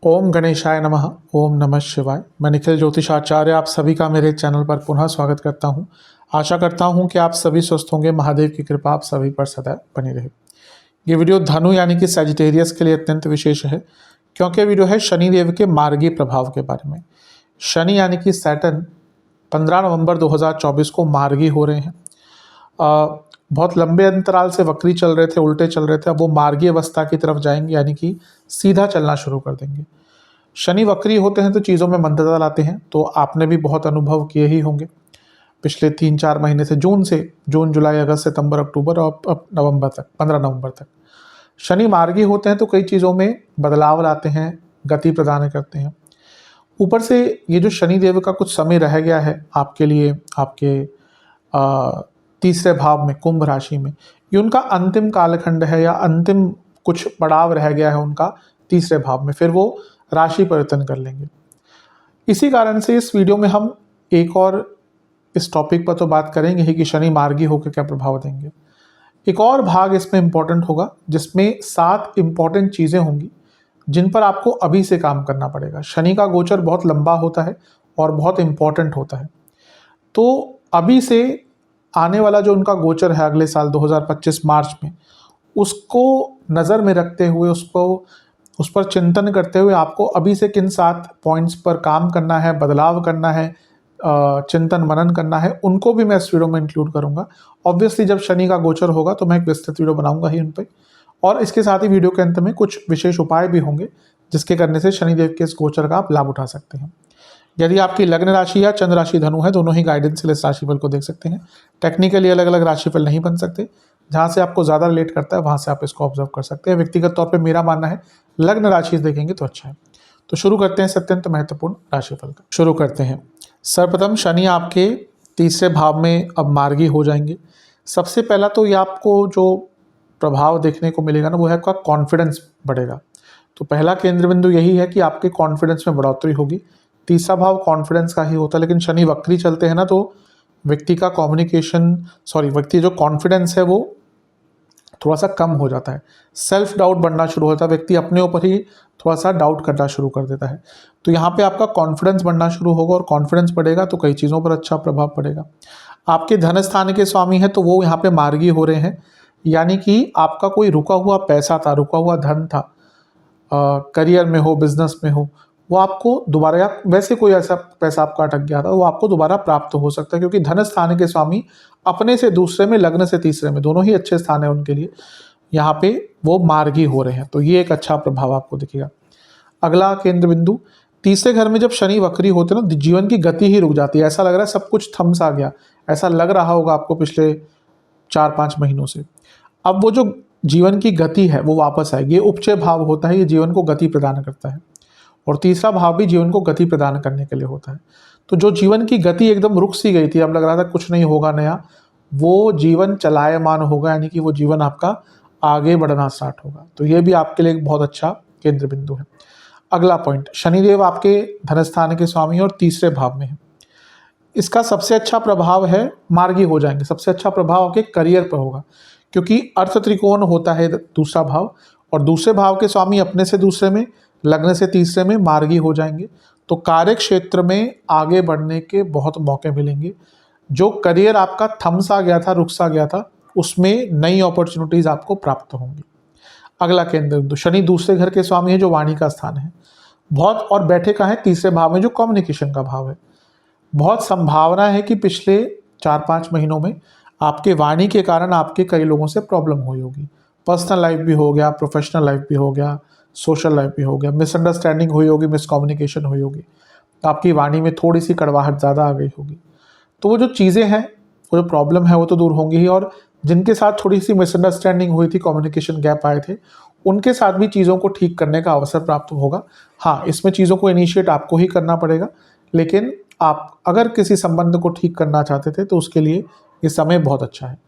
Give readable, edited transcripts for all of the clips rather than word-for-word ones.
ओम गणेशाय नमः। ओम नमः शिवाय। मैं निखिल ज्योतिषाचार्य आप सभी का मेरे चैनल पर पुनः स्वागत करता हूं। आशा करता हूं कि आप सभी स्वस्थ होंगे। महादेव की कृपा आप सभी पर सदैव बनी रहे। ये वीडियो धनु यानी कि सजिटेरियस के लिए अत्यंत विशेष है, क्योंकि वीडियो है शनिदेव के मार्गी प्रभाव के बारे में। शनि यानी कि सैटर्न 15 नवंबर 2024 को मार्गी हो रहे हैं। बहुत लंबे अंतराल से वक्री चल रहे थे, उल्टे चल रहे थे, अब वो मार्गी अवस्था की तरफ जाएंगे, यानी कि सीधा चलना शुरू कर देंगे। शनि वक्री होते हैं तो चीज़ों में मंदता लाते हैं, तो आपने भी बहुत अनुभव किए ही होंगे पिछले 3-4 महीने से, जून जुलाई अगस्त सितंबर अक्टूबर और अब नवंबर तक, 15 नवंबर तक शनि मार्गी होते हैं तो कई चीज़ों में बदलाव लाते हैं, गति प्रदान करते हैं। ऊपर से ये जो शनि देव का कुछ समय रह गया है आपके लिए, आपके तीसरे भाव में, कुंभ राशि में, ये उनका अंतिम कालखंड है या अंतिम कुछ पड़ाव रह गया है उनका तीसरे भाव में, फिर वो राशि परिवर्तन कर लेंगे। इसी कारण से इस वीडियो में हम एक और इस टॉपिक पर तो बात करेंगे ही कि शनि मार्गी होकर क्या प्रभाव देंगे। एक और भाग इसमें इंपॉर्टेंट होगा जिसमें 7 इंपॉर्टेंट चीज़ें होंगी जिन पर आपको अभी से काम करना पड़ेगा। शनि का गोचर बहुत लंबा होता है और बहुत इंपॉर्टेंट होता है, तो अभी से आने वाला जो उनका गोचर है अगले साल 2025 मार्च में, उसको नज़र में रखते हुए, उस पर चिंतन करते हुए आपको अभी से किन 7 पॉइंट्स पर काम करना है, बदलाव करना है, चिंतन मनन करना है, उनको भी मैं इस वीडियो में इंक्लूड करूंगा। ऑब्वियसली जब शनि का गोचर होगा तो मैं एक विस्तृत वीडियो बनाऊंगा ही उन पर, और इसके साथ ही वीडियो के अंत में कुछ विशेष उपाय भी होंगे जिसके करने से शनिदेव के इस गोचर का आप लाभ उठा सकते हैं। यदि आपकी लग्न राशि या चंद्र राशि धनु है, दोनों ही गाइडेंस से इस राशिफल को देख सकते हैं। टेक्निकली अलग अलग राशिफल नहीं बन सकते, जहाँ से आपको ज़्यादा रिलेट करता है वहाँ से आप इसको ऑब्जर्व कर सकते हैं। व्यक्तिगत तौर पे मेरा मानना है लग्न राशि देखेंगे तो अच्छा है। तो शुरू करते हैं अत्यंत महत्वपूर्ण राशिफल का। शुरू करते हैं। सर्वप्रथम शनि आपके तीसरे भाव में अब मार्गी हो जाएंगे। सबसे पहला तो ये आपको जो प्रभाव देखने को मिलेगा ना, वो है आपका कॉन्फिडेंस बढ़ेगा। तो पहला केंद्र बिंदु यही है कि आपके कॉन्फिडेंस में बढ़ोतरी होगी। तीसरा भाव कॉन्फिडेंस का ही होता है, लेकिन शनि वक्री चलते हैं ना, तो व्यक्ति जो कॉन्फिडेंस है वो थोड़ा सा कम हो जाता है। सेल्फ डाउट बढ़ना शुरू होता है, व्यक्ति अपने ऊपर ही थोड़ा सा डाउट करना शुरू कर देता है। तो यहाँ पे आपका कॉन्फिडेंस बढ़ना शुरू होगा, और कॉन्फिडेंस बढ़ेगा तो कई चीज़ों पर अच्छा प्रभाव पड़ेगा। आपके धन स्थान के स्वामी हैं तो वो यहाँ पे मार्गी हो रहे हैं, यानी कि आपका कोई रुका हुआ पैसा था, रुका हुआ धन था, करियर में हो, बिजनेस में हो, वो आपको दोबारा, या वैसे कोई ऐसा पैसा आपका अटक गया था, वो आपको दोबारा प्राप्त हो सकता है, क्योंकि धन स्थान के स्वामी अपने से दूसरे में, लग्न से तीसरे में, दोनों ही अच्छे स्थान है उनके लिए, यहाँ पे वो मार्गी हो रहे हैं, तो ये एक अच्छा प्रभाव आपको दिखेगा। अगला केंद्र बिंदु, तीसरे घर में जब शनि वक्री होते हैं ना, जीवन की गति ही रुक जाती है। ऐसा लग रहा है सब कुछ थम सा गया, ऐसा लग रहा होगा आपको पिछले 4-5 महीनों से। अब वो जो जीवन की गति है वो वापस आएगी। ये उपचय भाव होता है, ये जीवन को गति प्रदान करता है, और तीसरा भाव भी जीवन को गति प्रदान करने के लिए होता है। तो जो जीवन की गति एकदम रुक सी गई थी, अब लग रहा था कुछ नहीं होगा नया, वो जीवन चलायमान होगा, यानी कि वो जीवन आपका आगे बढ़ना स्टार्ट होगा। तो ये भी आपके लिए एक बहुत अच्छा केंद्र बिंदु है। अगला पॉइंट, शनिदेव आपके धनस्थान के स्वामी और तीसरे भाव में है। इसका सबसे अच्छा प्रभाव है मार्गी हो जाएंगे। सबसे अच्छा प्रभाव आपके करियर पर होगा, क्योंकि अर्थ त्रिकोण होता है दूसरा भाव, और दूसरे भाव के स्वामी अपने से दूसरे में, लग्न से तीसरे में मार्गी हो जाएंगे। तो कार्य क्षेत्र में आगे बढ़ने के बहुत मौके मिलेंगे। जो करियर आपका थम सा गया था, रुक सा गया था, उसमें नई अपॉर्चुनिटीज आपको प्राप्त होंगी। अगला केंद्र बिंदु, शनि दूसरे घर के स्वामी है जो वाणी का स्थान है बहुत, और बैठे का है तीसरे भाव में जो कम्युनिकेशन का भाव है। बहुत संभावना है कि पिछले 4-5 महीनों में आपके वाणी के कारण आपके कई लोगों से प्रॉब्लम हुई होगी। पर्सनल लाइफ भी हो गया, प्रोफेशनल लाइफ भी हो गया, सोशल लाइफ भी हो गया, मिसअंडरस्टैंडिंग हुई होगी, मिसकम्युनिकेशन हुई होगी, तो आपकी वाणी में थोड़ी सी कड़वाहट ज़्यादा आ गई होगी। तो वो जो चीज़ें हैं, वो जो प्रॉब्लम है वो तो दूर होंगी ही, और जिनके साथ थोड़ी सी मिसअंडरस्टैंडिंग हुई थी, कम्युनिकेशन गैप आए थे, उनके साथ भी चीज़ों को ठीक करने का अवसर प्राप्त होगा। हाँ, इसमें चीज़ों को इनिशिएट आपको ही करना पड़ेगा, लेकिन आप अगर किसी संबंध को ठीक करना चाहते थे तो उसके लिए ये समय बहुत अच्छा है।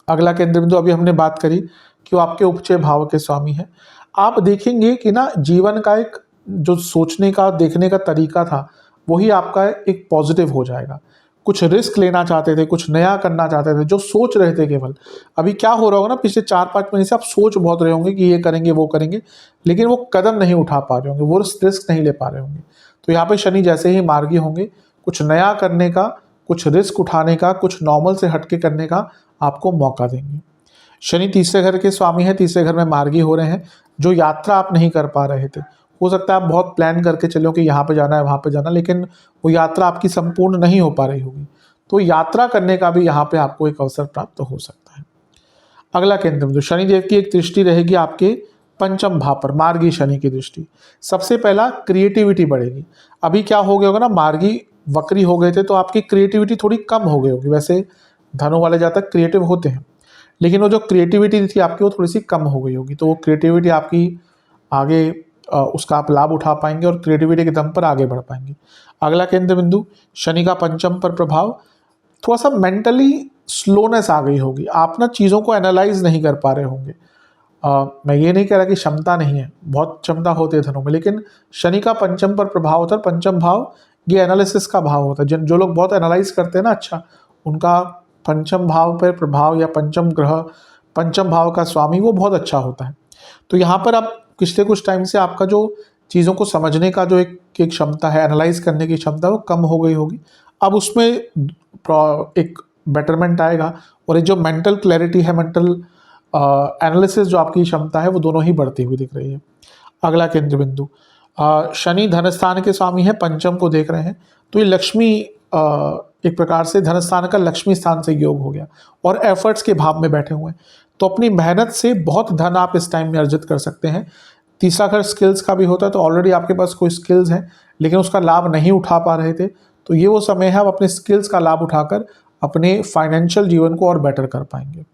अगला केंद्र बिंदु, अभी हमने बात करी कि वो आपके उपचय भाव के स्वामी है। आप देखेंगे कि ना, जीवन का एक जो सोचने का, देखने का तरीका था, वही आपका एक पॉजिटिव हो जाएगा। कुछ रिस्क लेना चाहते थे, कुछ नया करना चाहते थे, जो सोच रहे थे केवल। अभी क्या हो रहा होगा ना, पिछले 4-5 महीने से आप सोच बहुत रहे होंगे कि ये करेंगे वो करेंगे, लेकिन वो कदम नहीं उठा पा रहे होंगे, वो रिस्क नहीं ले पा रहे होंगे। तो यहाँ पे शनि जैसे ही मार्गी होंगे, कुछ नया करने का, कुछ रिस्क उठाने का, कुछ नॉर्मल से हटके करने का आपको मौका देंगे। शनि तीसरे घर के स्वामी है, तीसरे घर में मार्गी हो रहे हैं। जो यात्रा आप नहीं कर पा रहे थे, हो सकता है आप बहुत प्लान करके चलो कि यहाँ पे जाना है वहाँ पे जाना, लेकिन वो यात्रा आपकी संपूर्ण नहीं हो पा रही होगी, तो यात्रा करने का भी यहाँ पे आपको एक अवसर प्राप्त हो सकता है। अगला केंद्र बिंदु, शनिदेव की एक दृष्टि रहेगी आपके पंचम भाव पर, मार्गी शनि की दृष्टि। सबसे पहला क्रिएटिविटी बढ़ेगी। अभी क्या हो गया होगा ना, मार्गी वक्री हो गए थे तो आपकी क्रिएटिविटी थोड़ी कम हो गई होगी। वैसे धनु वाले जातक क्रिएटिव होते हैं, लेकिन वो जो क्रिएटिविटी थी आपकी वो थोड़ी सी कम हो गई होगी। तो वो क्रिएटिविटी आपकी आगे उसका आप लाभ उठा पाएंगे और क्रिएटिविटी के दम पर आगे बढ़ पाएंगे। अगला केंद्र बिंदु, शनि का पंचम पर प्रभाव, थोड़ा सा मेंटली स्लोनेस आ गई होगी। आप ना चीज़ों को एनालाइज नहीं कर पा रहे होंगे। मैं ये नहीं कह रहा कि क्षमता नहीं है, बहुत क्षमता होती है धनु में, लेकिन शनि का पंचम पर प्रभाव होता है। पंचम भाव ये एनालिसिस का भाव होता है। जो लोग बहुत एनालाइज करते हैं ना, अच्छा, उनका पंचम भाव पर प्रभाव या पंचम ग्रह, पंचम भाव का स्वामी वो बहुत अच्छा होता है। तो यहाँ पर आप पिछले कुछ टाइम से आपका जो चीज़ों को समझने का जो एक क्षमता है, एनालाइज करने की क्षमता, वो कम हो गई होगी। अब उसमें एक बेटरमेंट आएगा और ये जो मेंटल क्लैरिटी है, मेंटल एनालिसिस जो आपकी क्षमता है, वो दोनों ही बढ़ती हुई दिख रही है। अगला केंद्र बिंदु, शनि धन स्थान के स्वामी है, पंचम को देख रहे हैं, तो ये लक्ष्मी एक प्रकार से धन स्थान का लक्ष्मी स्थान से योग हो गया और एफर्ट्स के भाव में बैठे हुए हैं। तो अपनी मेहनत से बहुत धन आप इस टाइम में अर्जित कर सकते हैं। तीसरा घर स्किल्स का भी होता है, तो ऑलरेडी आपके पास कोई स्किल्स हैं लेकिन उसका लाभ नहीं उठा पा रहे थे, तो ये वो समय है आप अपने स्किल्स का लाभ उठाकर अपने फाइनेंशियल जीवन को और बेटर कर पाएंगे।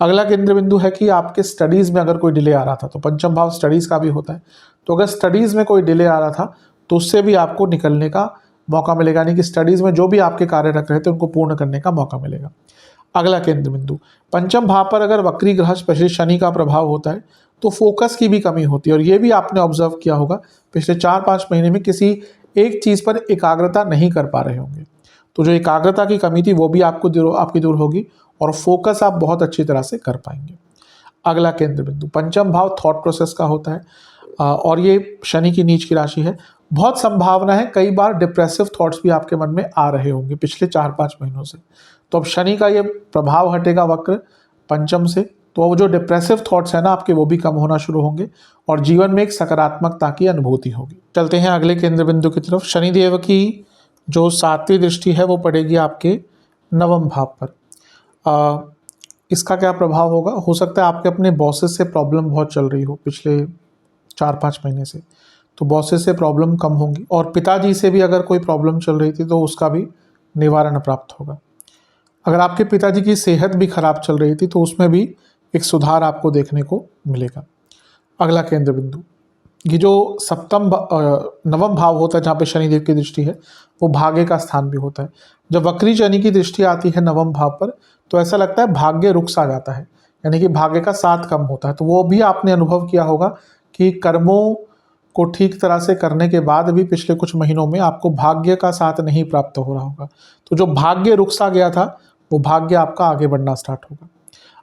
अगला केंद्र बिंदु है कि आपके स्टडीज़ में अगर कोई डिले आ रहा था, तो पंचम भाव स्टडीज़ का भी होता है, तो अगर स्टडीज़ में कोई डिले आ रहा था तो उससे भी आपको निकलने का मौका मिलेगा, यानी कि स्टडीज़ में जो भी आपके कार्य रख रहे थे उनको पूर्ण करने का मौका मिलेगा। अगला केंद्र बिंदु, पंचम भाव पर अगर वक्री ग्रह स्पेशली शनि का प्रभाव होता है तो फोकस की भी कमी होती है, और ये भी आपने ऑब्जर्व किया होगा पिछले 4-5 महीने में किसी एक चीज़ पर एकाग्रता नहीं कर पा रहे होंगे। तो जो एकाग्रता की कमी थी वो भी आपकी दूर होगी और फोकस आप बहुत अच्छी तरह से कर पाएंगे। अगला केंद्र बिंदु, पंचम भाव थॉट प्रोसेस का होता है और ये शनि की नीच की राशि है। बहुत संभावना है कई बार डिप्रेसिव थॉट्स भी आपके मन में आ रहे होंगे पिछले 4-5 महीनों से। तो अब शनि का ये प्रभाव हटेगा वक्र पंचम से, तो वो जो डिप्रेसिव थॉट्स है ना आपके, वो भी कम होना शुरू होंगे और जीवन में एक सकारात्मकता की अनुभूति होगी। चलते हैं अगले केंद्र बिंदु की तरफ। शनिदेव की जो 7वीं दृष्टि है वो पड़ेगी आपके नवम भाव पर। इसका क्या प्रभाव होगा? हो सकता है आपके अपने बॉसेस से प्रॉब्लम बहुत चल रही हो पिछले 4-5 महीने से, तो बॉसेस से प्रॉब्लम कम होंगी, और पिताजी से भी अगर कोई प्रॉब्लम चल रही थी तो उसका भी निवारण प्राप्त होगा। अगर आपके पिताजी की सेहत भी खराब चल रही थी तो उसमें भी एक सुधार आपको देखने को मिलेगा। अगला केंद्र बिंदु, ये जो नवम भाव होता है जहाँ पे शनिदेव की दृष्टि है, वो भाग्य का स्थान भी होता है। जब वक्री शनि की दृष्टि आती है नवम भाव पर तो ऐसा लगता है भाग्य रुक सा जाता है, यानी कि भाग्य का साथ कम होता है। तो वो भी आपने अनुभव किया होगा कि कर्मों को ठीक तरह से करने के बाद भी पिछले कुछ महीनों में आपको भाग्य का साथ नहीं प्राप्त हो रहा होगा। तो जो भाग्य रुक सा गया था वो भाग्य आपका आगे बढ़ना स्टार्ट होगा।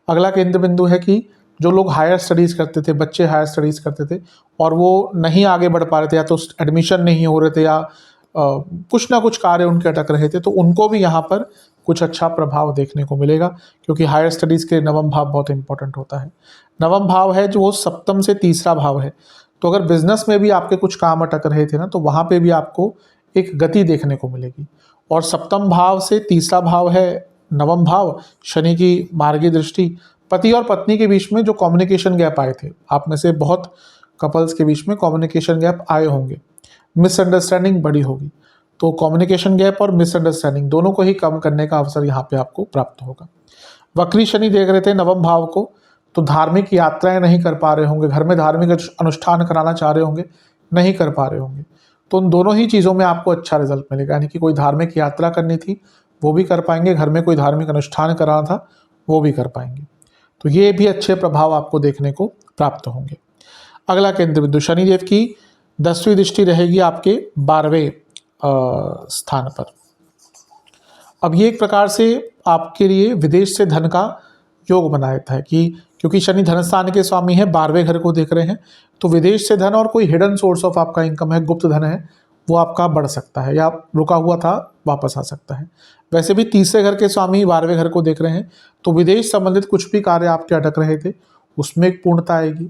अगला केंद्र बिंदु है कि जो लोग हायर स्टडीज़ करते थे, बच्चे हायर स्टडीज़ करते थे और वो नहीं आगे बढ़ पा रहे थे, या तो एडमिशन नहीं हो रहे थे, या कुछ ना कुछ कार्य उनके अटक रहे थे, तो उनको भी यहाँ पर कुछ अच्छा प्रभाव देखने को मिलेगा, क्योंकि हायर स्टडीज़ के नवम भाव बहुत इंपॉर्टेंट होता है। नवम भाव है जो वो सप्तम से तीसरा भाव है, तो अगर बिजनेस में भी आपके कुछ काम अटक रहे थे ना, तो वहाँ पे भी आपको एक गति देखने को मिलेगी। और सप्तम भाव से तीसरा भाव है नवम भाव, शनि की मार्गी दृष्टि, पति और पत्नी के बीच में जो कम्युनिकेशन गैप आए थे, आप में से बहुत कपल्स के बीच में कम्युनिकेशन गैप आए होंगे, मिसअंडरस्टैंडिंग बड़ी होगी, तो कम्युनिकेशन गैप और मिसअंडरस्टैंडिंग दोनों को ही कम करने का अवसर यहाँ पे आपको प्राप्त होगा। वक्री शनि देख रहे थे नवम भाव को, तो धार्मिक यात्राएं नहीं कर पा रहे होंगे, घर में धार्मिक अनुष्ठान कराना चाह रहे होंगे, नहीं कर पा रहे होंगे, तो उन दोनों ही चीज़ों में आपको अच्छा रिजल्ट मिलेगा। यानी कि कोई धार्मिक यात्रा करनी थी वो भी कर पाएंगे, घर में कोई धार्मिक अनुष्ठान कराना था वो भी कर पाएंगे, तो ये भी अच्छे प्रभाव आपको देखने को प्राप्त होंगे। अगला केंद्र बिंदु, शनिदेव की 10वीं दृष्टि रहेगी आपके 12वें स्थान पर। अब ये एक प्रकार से आपके लिए विदेश से धन का योग बना देता है कि क्योंकि शनि धन स्थान के स्वामी है, 12वें घर को देख रहे हैं, तो विदेश से धन और कोई हिडन सोर्स ऑफ आपका इनकम है, गुप्त धन है, वो आपका बढ़ सकता है या रुका हुआ था वापस आ सकता है। वैसे भी तीसरे घर के स्वामी 12वें घर को देख रहे हैं, तो विदेश संबंधित कुछ भी कार्य आपके अटक रहे थे उसमें एक पूर्णता आएगी।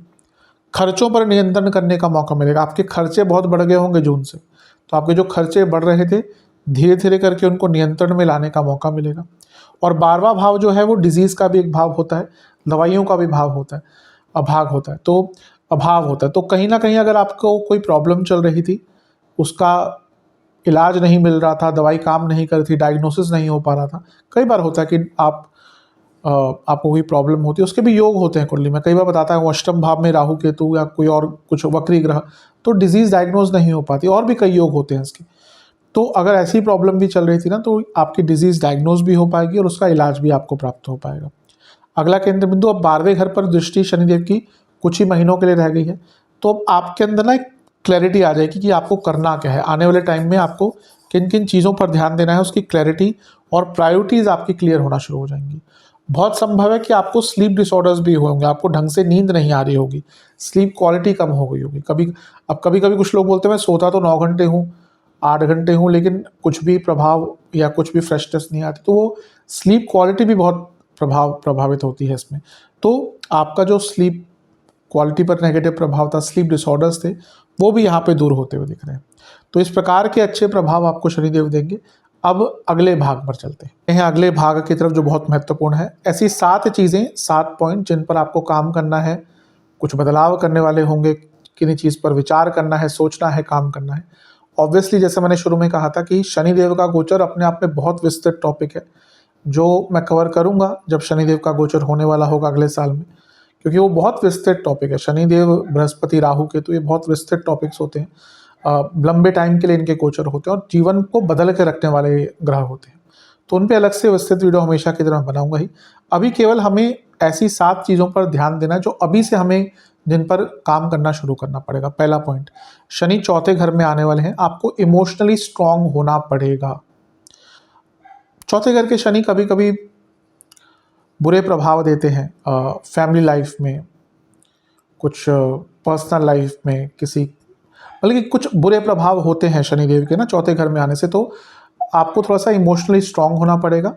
खर्चों पर नियंत्रण करने का मौका मिलेगा। आपके खर्चे बहुत बढ़ गए होंगे जून से, तो आपके जो खर्चे बढ़ रहे थे धीरे धीरे करके उनको नियंत्रण में लाने का मौका मिलेगा। और 12वां भाव जो है वो डिजीज़ का भी एक भाव होता है, दवाइयों का भी भाव होता है, अभाव होता है, तो अभाव होता है। तो कहीं ना कहीं अगर आपको कोई प्रॉब्लम चल रही थी, उसका इलाज नहीं मिल रहा था, दवाई काम नहीं कर रही थी, डायग्नोसिस नहीं हो पा रहा था। कई बार होता है कि आपको कोई प्रॉब्लम होती है, उसके भी योग होते हैं कुंडली में। कई बार बताता हूँ अष्टम भाव में राहु केतु या कोई और कुछ वक्री ग्रह, तो डिजीज़ डायग्नोज नहीं हो पाती, और भी कई योग होते हैं इसके। तो अगर ऐसी प्रॉब्लम भी चल रही थी ना, तो आपकी डिजीज़ डायग्नोज भी हो पाएगी और उसका इलाज भी आपको प्राप्त हो पाएगा। अगला केंद्र बिंदु, अब 12वें घर पर दृष्टि शनिदेव की कुछ ही महीनों के लिए रह गई है, तो अब आपके अंदर ना एक क्लैरिटी आ जाएगी कि आपको करना क्या है। आने वाले टाइम में आपको किन किन चीज़ों पर ध्यान देना है, उसकी क्लैरिटी और प्रायोरिटीज़ आपकी क्लियर होना शुरू हो जाएंगी। बहुत संभव है कि आपको स्लीप डिसऑर्डर्स भी होंगे, आपको ढंग से नींद नहीं आ रही होगी, स्लीप क्वालिटी कम हो गई होगी। कभी कभी कुछ लोग बोलते हैं मैं सोता तो 9 घंटे हूँ, 8 घंटे हूँ, लेकिन कुछ भी प्रभाव या कुछ भी फ्रेशनेस नहीं आती, तो वो स्लीप क्वालिटी भी बहुत प्रभावित होती है इसमें। तो आपका जो स्लीप क्वालिटी पर नेगेटिव प्रभाव था, स्लीप डिसऑर्डर्स थे, वो भी यहाँ पे दूर होते हुए दिख रहे हैं। तो इस प्रकार के अच्छे प्रभाव आपको शनिदेव देंगे। अब अगले भाग पर चलते हैं, अगले भाग की तरफ जो बहुत महत्वपूर्ण है। ऐसी 7 चीज़ें, 7 पॉइंट जिन पर आपको काम करना है, कुछ बदलाव करने वाले होंगे, किन्हीं चीज़ पर विचार करना है, सोचना है, काम करना है। ऑब्वियसली जैसे मैंने शुरू में कहा था कि शनिदेव का गोचर अपने आप में बहुत विस्तृत टॉपिक है, जो मैं कवर करूंगा जब शनिदेव का गोचर होने वाला होगा अगले साल में, क्योंकि वो बहुत विस्तृत टॉपिक है। शनिदेव, बृहस्पति, राहु केतु, ये बहुत विस्तृत टॉपिक्स होते हैं, लंबे टाइम के लिए इनके गोचर होते हैं और जीवन को बदल के रखने वाले ग्रह होते हैं। तो उन पे अलग से विस्तृत वीडियो हमेशा की तरह बनाऊंगा ही। अभी केवल हमें ऐसी 7 चीज़ों पर ध्यान देना जो अभी से हमें जिन पर काम करना शुरू करना पड़ेगा। पहला पॉइंट, शनि चौथे घर में आने वाले हैं, आपको इमोशनली स्ट्रांग होना पड़ेगा। चौथे घर के शनि कभी कभी बुरे प्रभाव देते हैं फैमिली लाइफ में, कुछ पर्सनल लाइफ में, बल्कि कुछ बुरे प्रभाव होते हैं शनिदेव के ना चौथे घर में आने से। तो आपको थोड़ा सा इमोशनली स्ट्रांग होना पड़ेगा।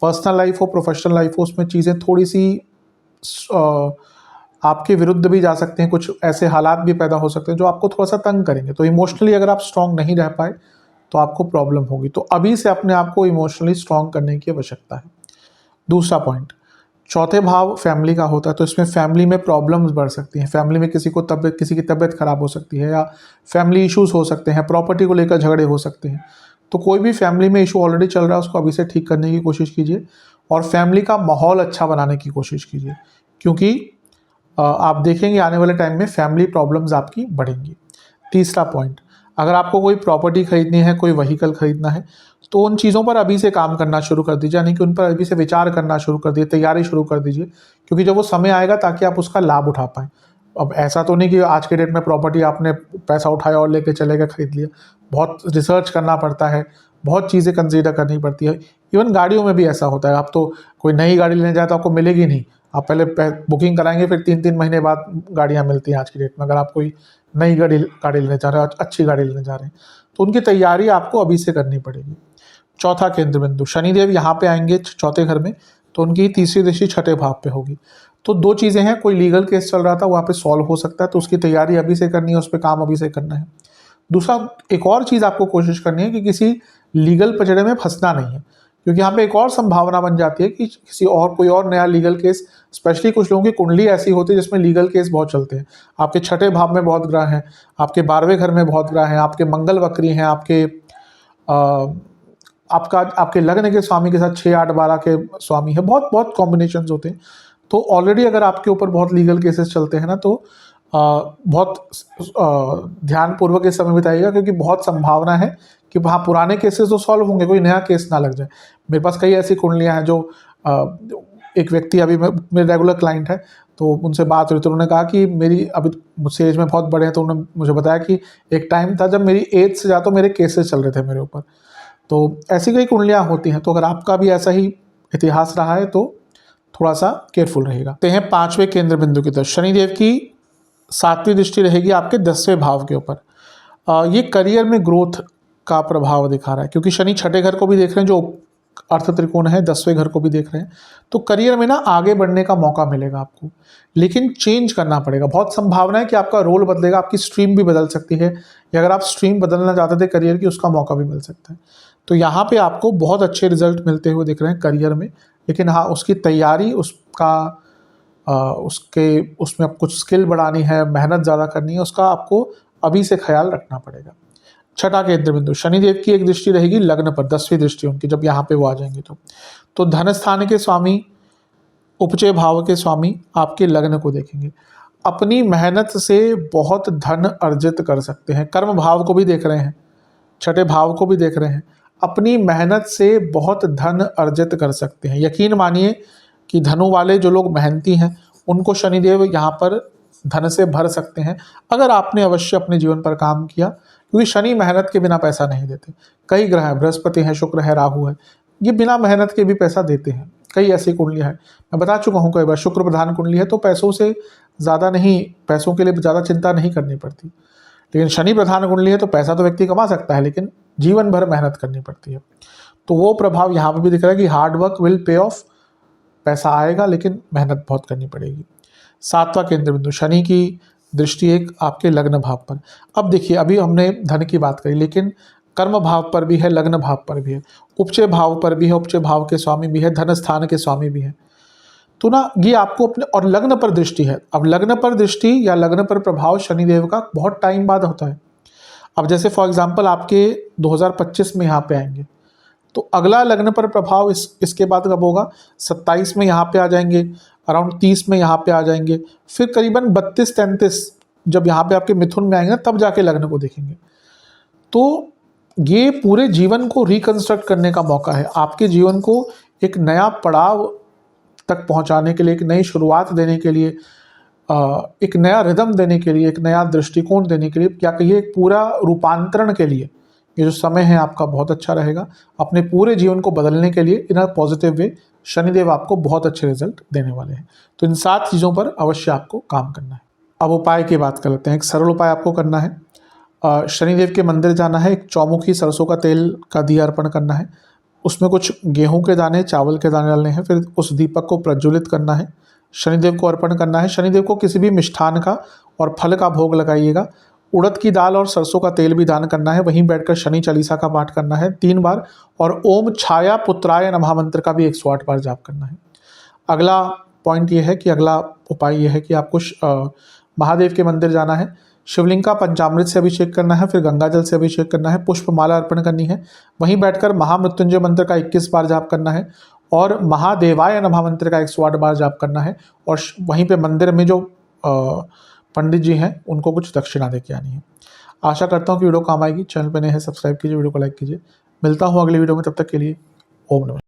पर्सनल लाइफ हो, प्रोफेशनल लाइफ हो, उसमें चीज़ें थोड़ी सी आपके विरुद्ध भी जा सकते हैं, कुछ ऐसे हालात भी पैदा हो सकते हैं जो आपको थोड़ा सा तंग करेंगे। तो इमोशनली अगर आप स्ट्रांग नहीं रह पाए तो आपको प्रॉब्लम होगी। तो अभी से अपने आप को इमोशनली स्ट्रांग करने की आवश्यकता है। दूसरा पॉइंट, चौथे भाव फैमिली का होता है, तो इसमें फैमिली में प्रॉब्लम्स बढ़ सकती हैं। फैमिली में किसी की तबीयत खराब हो सकती है, या फैमिली इश्यूज हो सकते हैं, प्रॉपर्टी को लेकर झगड़े हो सकते हैं। तो कोई भी फैमिली में इशू ऑलरेडी चल रहा है उसको अभी से ठीक करने की कोशिश कीजिए और फैमिली का माहौल अच्छा बनाने की कोशिश कीजिए, क्योंकि आप देखेंगे आने वाले टाइम में फैमिली प्रॉब्लम्स आपकी बढ़ेंगी। तीसरा पॉइंट, अगर आपको कोई प्रॉपर्टी खरीदनी है, कोई व्हीकल खरीदना है, तो उन चीज़ों पर अभी से काम करना शुरू कर दीजिए, यानी कि उन पर अभी से विचार करना शुरू कर दीजिए, तैयारी शुरू कर दीजिए, क्योंकि जब वो समय आएगा ताकि आप उसका लाभ उठा पाएँ। अब ऐसा तो नहीं कि आज के डेट में प्रॉपर्टी आपने पैसा उठाया और लेके चले गए, खरीद लिया। बहुत रिसर्च करना पड़ता है, बहुत चीज़ें कंसीडर करनी पड़ती है। इवन गाड़ियों में भी ऐसा होता है। आप तो कोई नई गाड़ी लेने जाए तो आपको मिलेगी नहीं, आप पहले बुकिंग कराएंगे, फिर 3-3 महीने बाद गाड़ियाँ मिलती हैं आज की डेट में। अगर आप कोई नई गाड़ी लेने जा रहे हैं, अच्छी गाड़ी लेने जा रहे हैं, तो उनकी तैयारी आपको अभी से करनी पड़ेगी। चौथा केंद्र बिंदु, शनिदेव यहाँ पे आएंगे चौथे घर में, तो उनकी तीसरी दृष्टि छठे भाव पे होगी। तो 2 चीज़ें हैं, कोई लीगल केस चल रहा था वहाँ पे सॉल्व हो सकता है, तो उसकी तैयारी अभी से करनी है, उस पर काम अभी से करना है। दूसरा, एक और चीज़ आपको कोशिश करनी है कि किसी लीगल पचड़े में फंसना नहीं है, क्योंकि यहाँ पे एक और संभावना बन जाती है कि कोई और नया लीगल केस, स्पेशली कुछ लोगों की कुंडली ऐसी होती है जिसमें लीगल केस बहुत चलते हैं। आपके छठे भाव में बहुत ग्रह हैं, आपके 12वें घर में बहुत ग्रह हैं, आपके मंगल वक्री हैं, आपके लग्न के स्वामी के साथ 6, 8, 12 के स्वामी है, बहुत बहुत कॉम्बिनेशंस होते हैं। तो ऑलरेडी अगर आपके ऊपर बहुत लीगल केसेस चलते हैं ना, तो बहुत ध्यानपूर्वक इस समय बिताइएगा, क्योंकि बहुत संभावना है कि वहाँ पुराने केसेस तो सॉल्व होंगे, कोई नया केस ना लग जाए। मेरे पास कई ऐसी कुंडलियाँ हैं जो एक व्यक्ति अभी मेरे रेगुलर क्लाइंट है, तो उनसे बात हुई तो उन्होंने कहा कि मेरी अभी मुझसे एज में बहुत बड़े हैं, तो उन्होंने मुझे बताया कि एक टाइम था जब मेरी एज से ज़्यादा मेरे केसेस चल रहे थे मेरे ऊपर। तो ऐसी कई कुंडलियाँ होती हैं। तो अगर आपका भी ऐसा ही इतिहास रहा है तो थोड़ा सा केयरफुल रहेगा। ते हैं 5वें केंद्र बिंदु की तरफ। शनिदेव की 7वीं दृष्टि रहेगी आपके 10वें भाव के ऊपर। ये करियर में ग्रोथ का प्रभाव दिखा रहा है, क्योंकि शनि छठे घर को भी देख रहे हैं, जो अर्थ त्रिकोण है, 10वें घर को भी देख रहे हैं। तो करियर में ना आगे बढ़ने का मौका मिलेगा आपको, लेकिन चेंज करना पड़ेगा। बहुत संभावना है कि आपका रोल बदलेगा, आपकी स्ट्रीम भी बदल सकती है, या अगर आप स्ट्रीम बदलना चाहते थे करियर की, उसका मौका भी मिल सकता है। तो यहाँ पे आपको बहुत अच्छे रिजल्ट मिलते हुए दिख रहे हैं करियर में, लेकिन हाँ, उसकी तैयारी, उसमें आप कुछ स्किल बढ़ानी है, मेहनत ज़्यादा करनी है, उसका आपको अभी से ख्याल रखना पड़ेगा। छठा केंद्र बिंदु, शनिदेव की एक दृष्टि रहेगी लग्न पर, 10वीं दृष्टि उनकी, जब यहाँ पे वो आ जाएंगे तो धन स्थान के स्वामी, उपचय भाव के स्वामी आपके लग्न को देखेंगे। अपनी मेहनत से बहुत धन अर्जित कर सकते हैं। कर्म भाव को भी देख रहे हैं, छठे भाव को भी देख रहे हैं। अपनी मेहनत से बहुत धन अर्जित कर सकते हैं। यकीन मानिए कि धनु वाले जो लोग मेहनती हैं, उनको शनिदेव यहाँ पर धन से भर सकते हैं, अगर आपने अवश्य अपने जीवन पर काम किया, क्योंकि शनि मेहनत के बिना पैसा नहीं देते। कई ग्रह हैं, बृहस्पति है, शुक्र है, राहु है, ये बिना मेहनत के भी पैसा देते हैं। कई ऐसी कुंडलियाँ हैं, मैं बता चुका हूँ कई बार, शुक्र प्रधान कुंडली है तो पैसों से ज़्यादा नहीं, पैसों के लिए ज़्यादा चिंता नहीं करनी पड़ती। लेकिन शनि प्रधान कुंडली है तो पैसा तो व्यक्ति कमा सकता है, लेकिन जीवन भर मेहनत करनी पड़ती है। तो वो प्रभाव यहाँ पर भी दिख रहा है कि hard work will pay of, पैसा आएगा लेकिन मेहनत बहुत करनी पड़ेगी। 7वां केंद्र बिंदु, शनि की दृष्टि एक आपके लग्न भाव पर। अब देखिए, अभी हमने धन की बात करी, लेकिन कर्म भाव पर भी है, लग्न भाव पर भी है, उपचय भाव पर भी है, उपचय भाव के स्वामी भी है, धन स्थान के स्वामी भी है। तो ना ये आपको अपने, और लग्न पर दृष्टि है। अब लग्न पर दृष्टि या लग्न पर प्रभाव शनिदेव का बहुत टाइम बाद होता है। अब जैसे फॉर एग्जाम्पल आपके 2025 में यहाँ पे आएंगे, तो अगला लग्न पर प्रभाव इसके बाद कब होगा? 27 में यहाँ पे आ जाएंगे, अराउंड 30 में यहाँ पे आ जाएंगे, फिर करीबन 32-33 जब यहाँ पे आपके मिथुन में आएंगे, तब जाके लग्न को देखेंगे। तो ये पूरे जीवन को रिकंस्ट्रक्ट करने का मौका है, आपके जीवन को एक नया पड़ाव तक पहुँचाने के लिए, एक नई शुरुआत देने के लिए, एक नया रिदम देने के लिए, एक नया दृष्टिकोण देने के लिए, क्या कहिए, एक पूरा रूपांतरण के लिए ये जो समय है आपका बहुत अच्छा रहेगा। अपने पूरे जीवन को बदलने के लिए इन अ पॉजिटिव वे शनिदेव आपको बहुत अच्छे रिजल्ट देने वाले हैं। तो इन 7 चीज़ों पर अवश्य आपको काम करना है। अब उपाय की बात कर लेते हैं। एक सरल उपाय आपको करना है, शनिदेव के मंदिर जाना है, एक चौमुखी सरसों का तेल का दिया अर्पण करना है, उसमें कुछ गेहूं के दाने, चावल के दाने डालने हैं, फिर उस दीपक को प्रज्वलित करना है, शनिदेव को अर्पण करना है। शनिदेव को किसी भी मिष्ठान का और फल का भोग लगाइएगा। उड़द की दाल और सरसों का तेल भी दान करना है। वहीं बैठकर शनि चालीसा का पाठ करना है 3 बार, और ओम छाया पुत्राय नमः मंत्र का भी 108 बार जाप करना है। अगला पॉइंट ये है कि, अगला उपाय ये है कि आपको महादेव के मंदिर जाना है, शिवलिंग का पंचामृत से अभिषेक करना है, फिर गंगा जल से अभिषेक करना है, पुष्पमाला अर्पण करनी है। वहीं बैठकर महामृत्युंजय मंत्र का 21 बार जाप करना है, और महादेवाय नमः मंत्र का 108 बार जाप करना है। और वहीं पे मंदिर में जो पंडित जी हैं, उनको कुछ दक्षिणा दे के आनी है। आशा करता हूँ कि वीडियो काम आएगी। चैनल पर नए हैं, सब्सक्राइब कीजिए, वीडियो को लाइक कीजिए। मिलता हूँ अगली वीडियो में, तब तक के लिए ओम नमः।